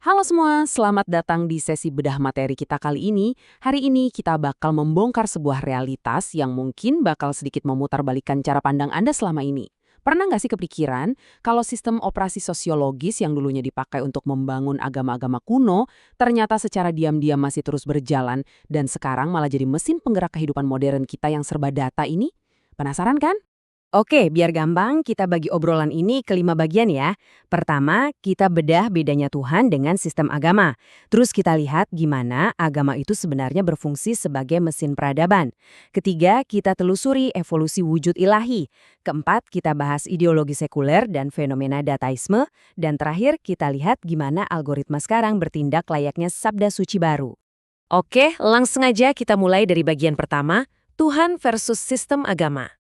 Halo semua, selamat datang di sesi bedah materi kita kali ini. Hari ini kita bakal membongkar sebuah realitas yang mungkin bakal sedikit memutarbalikkan cara pandang Anda selama ini. Pernah nggak sih kepikiran kalau sistem operasi sosiologis yang dulunya dipakai untuk membangun agama-agama kuno ternyata secara diam-diam masih terus berjalan dan sekarang malah jadi mesin penggerak kehidupan modern kita yang serba data ini? Penasaran kan? Oke, biar gampang, kita bagi obrolan ini ke 5 bagian ya. Pertama, kita bedah bedanya Tuhan dengan sistem agama. Terus kita lihat gimana agama itu sebenarnya berfungsi sebagai mesin peradaban. Ketiga, kita telusuri evolusi wujud ilahi. Keempat, kita bahas ideologi sekuler dan fenomena dataisme. Dan terakhir, kita lihat gimana algoritma sekarang bertindak layaknya sabda suci baru. Oke, langsung aja kita mulai dari bagian pertama, Tuhan versus sistem agama.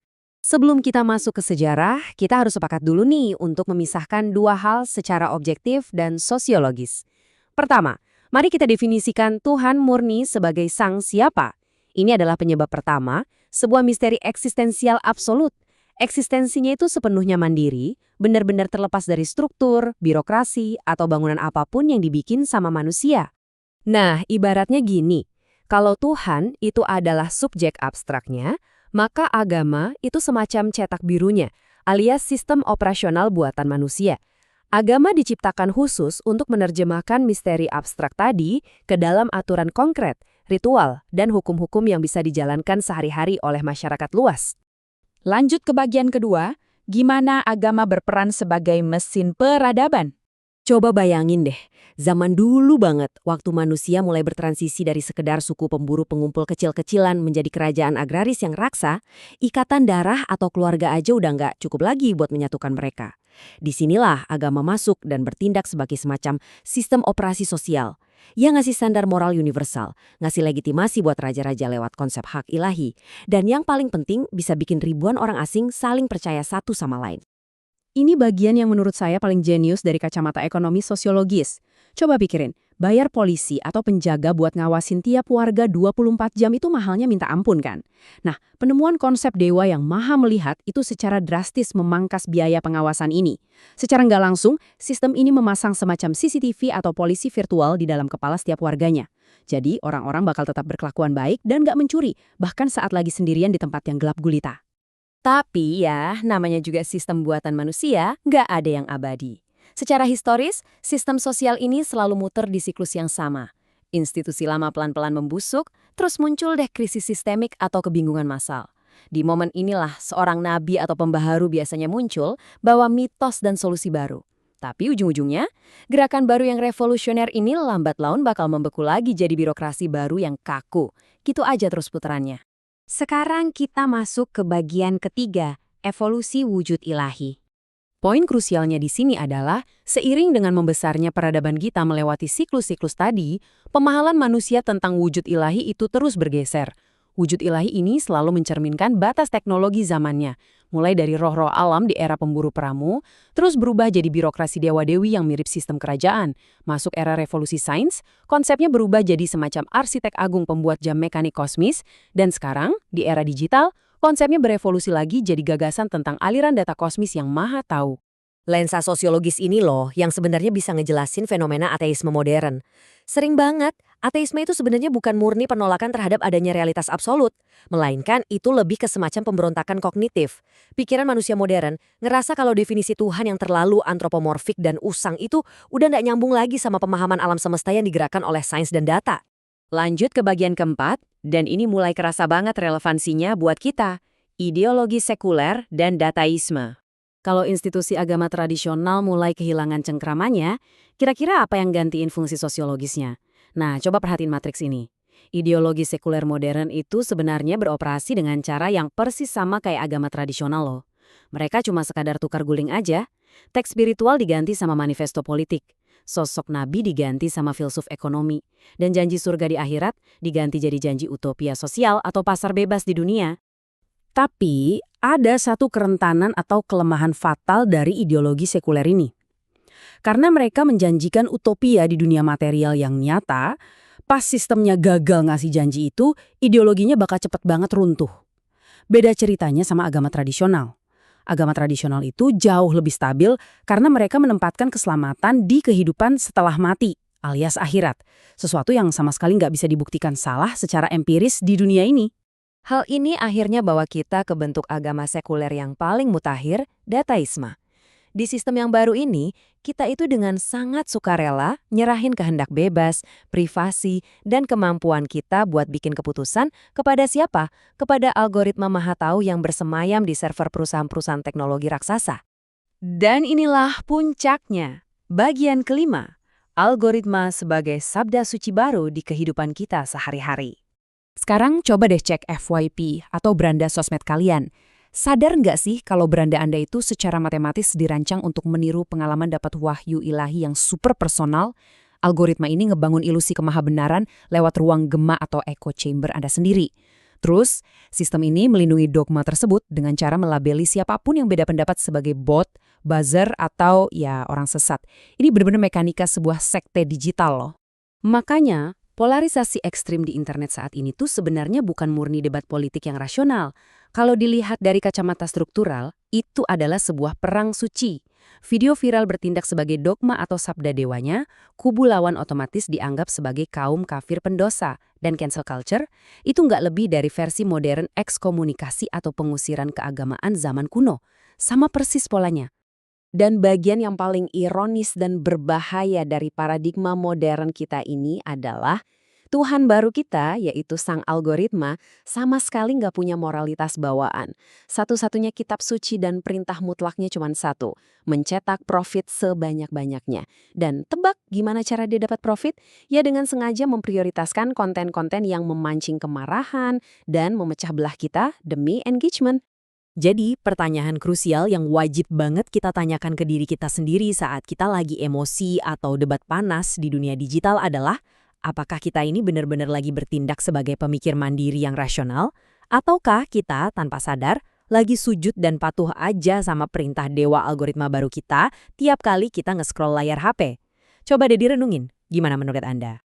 Sebelum kita masuk ke sejarah, kita harus sepakat dulu nih untuk memisahkan dua hal secara objektif dan sosiologis. Pertama, mari kita definisikan Tuhan murni sebagai sang siapa. Ini adalah penyebab pertama, sebuah misteri eksistensial absolut. Eksistensinya itu sepenuhnya mandiri, benar-benar terlepas dari struktur, birokrasi, atau bangunan apapun yang dibikin sama manusia. Nah, ibaratnya gini, kalau Tuhan itu adalah subjek abstraknya, maka agama itu semacam cetak birunya, alias sistem operasional buatan manusia. Agama diciptakan khusus untuk menerjemahkan misteri abstrak tadi ke dalam aturan konkret, ritual, dan hukum-hukum yang bisa dijalankan sehari-hari oleh masyarakat luas. Lanjut ke bagian kedua, gimana agama berperan sebagai mesin peradaban? Coba bayangin deh, zaman dulu banget, waktu manusia mulai bertransisi dari sekedar suku pemburu pengumpul kecil-kecilan menjadi kerajaan agraris yang raksa, ikatan darah atau keluarga aja udah nggak cukup lagi buat menyatukan mereka. Disinilah agama masuk dan bertindak sebagai semacam sistem operasi sosial. Yang ngasih standar moral universal, ngasih legitimasi buat raja-raja lewat konsep hak ilahi, dan yang paling penting bisa bikin ribuan orang asing saling percaya satu sama lain. Ini bagian yang menurut saya paling jenius dari kacamata ekonomi sosiologis. Coba pikirin, bayar polisi atau penjaga buat ngawasin tiap warga 24 jam itu mahalnya minta ampun kan? Nah, penemuan konsep dewa yang maha melihat itu secara drastis memangkas biaya pengawasan ini. Secara nggak langsung, sistem ini memasang semacam CCTV atau polisi virtual di dalam kepala setiap warganya. Jadi, orang-orang bakal tetap berkelakuan baik dan nggak mencuri, bahkan saat lagi sendirian di tempat yang gelap gulita. Tapi ya, namanya juga sistem buatan manusia, nggak ada yang abadi. Secara historis, sistem sosial ini selalu muter di siklus yang sama. Institusi lama pelan-pelan membusuk, terus muncul deh krisis sistemik atau kebingungan massal. Di momen inilah seorang nabi atau pembaharu biasanya muncul, bawa mitos dan solusi baru. Tapi ujung-ujungnya, gerakan baru yang revolusioner ini lambat laun bakal membeku lagi jadi birokrasi baru yang kaku. Gitu aja terus putarannya. Sekarang kita masuk ke bagian ketiga, evolusi wujud ilahi. Poin krusialnya di sini adalah, seiring dengan membesarnya peradaban kita melewati siklus-siklus tadi, pemahaman manusia tentang wujud ilahi itu terus bergeser. Wujud ilahi ini selalu mencerminkan batas teknologi zamannya, mulai dari roh-roh alam di era pemburu peramu, terus berubah jadi birokrasi dewa-dewi yang mirip sistem kerajaan. Masuk era revolusi sains, konsepnya berubah jadi semacam arsitek agung pembuat jam mekanik kosmis, dan sekarang, di era digital, konsepnya berevolusi lagi jadi gagasan tentang aliran data kosmis yang maha tahu. Lensa sosiologis ini loh yang sebenarnya bisa ngejelasin fenomena ateisme modern. Sering banget, ateisme itu sebenarnya bukan murni penolakan terhadap adanya realitas absolut, melainkan itu lebih ke semacam pemberontakan kognitif. Pikiran manusia modern ngerasa kalau definisi Tuhan yang terlalu antropomorfik dan usang itu udah nggak nyambung lagi sama pemahaman alam semesta yang digerakkan oleh sains dan data. Lanjut ke bagian keempat, dan ini mulai kerasa banget relevansinya buat kita, ideologi sekuler dan dataisme. Kalau institusi agama tradisional mulai kehilangan cengkramannya, kira-kira apa yang gantiin fungsi sosiologisnya? Nah, coba perhatiin matriks ini. Ideologi sekuler modern itu sebenarnya beroperasi dengan cara yang persis sama kayak agama tradisional loh. Mereka cuma sekadar tukar guling aja. Teks spiritual diganti sama manifesto politik. Sosok nabi diganti sama filsuf ekonomi. Dan janji surga di akhirat diganti jadi janji utopia sosial atau pasar bebas di dunia. Tapi, ada satu kerentanan atau kelemahan fatal dari ideologi sekuler ini. Karena mereka menjanjikan utopia di dunia material yang nyata, pas sistemnya gagal ngasih janji itu, ideologinya bakal cepet banget runtuh. Beda ceritanya sama agama tradisional. Agama tradisional itu jauh lebih stabil karena mereka menempatkan keselamatan di kehidupan setelah mati, alias akhirat. Sesuatu yang sama sekali nggak bisa dibuktikan salah secara empiris di dunia ini. Hal ini akhirnya bawa kita ke bentuk agama sekuler yang paling mutakhir, dataisme. Di sistem yang baru ini, kita itu dengan sangat sukarela nyerahin kehendak bebas, privasi, dan kemampuan kita buat bikin keputusan kepada siapa? Kepada algoritma maha tahu yang bersemayam di server perusahaan-perusahaan teknologi raksasa. Dan inilah puncaknya. Bagian kelima, algoritma sebagai sabda suci baru di kehidupan kita sehari-hari. Sekarang coba deh cek FYP atau beranda sosmed kalian. Sadar nggak sih kalau beranda Anda itu secara matematis dirancang untuk meniru pengalaman dapat wahyu ilahi yang super personal? Algoritma ini ngebangun ilusi kemahabenaran lewat ruang gema atau echo chamber Anda sendiri. Terus, sistem ini melindungi dogma tersebut dengan cara melabeli siapapun yang beda pendapat sebagai bot, buzzer, atau ya orang sesat. Ini benar-benar mekanika sebuah sekte digital loh. Makanya, polarisasi ekstrim di internet saat ini tuh sebenarnya bukan murni debat politik yang rasional. Kalau dilihat dari kacamata struktural, itu adalah sebuah perang suci. Video viral bertindak sebagai dogma atau sabda dewanya, kubu lawan otomatis dianggap sebagai kaum kafir pendosa, dan cancel culture itu nggak lebih dari versi modern ekskomunikasi atau pengusiran keagamaan zaman kuno. Sama persis polanya. Dan bagian yang paling ironis dan berbahaya dari paradigma modern kita ini adalah Tuhan baru kita, yaitu sang algoritma, sama sekali nggak punya moralitas bawaan. Satu-satunya kitab suci dan perintah mutlaknya cuma satu, mencetak profit sebanyak-banyaknya. Dan tebak gimana cara dia dapat profit? Ya dengan sengaja memprioritaskan konten-konten yang memancing kemarahan dan memecah belah kita demi engagement. Jadi, pertanyaan krusial yang wajib banget kita tanyakan ke diri kita sendiri saat kita lagi emosi atau debat panas di dunia digital adalah, apakah kita ini benar-benar lagi bertindak sebagai pemikir mandiri yang rasional? Ataukah kita, tanpa sadar, lagi sujud dan patuh aja sama perintah dewa algoritma baru kita tiap kali kita nge-scroll layar HP? Coba deh direnungin, gimana menurut Anda?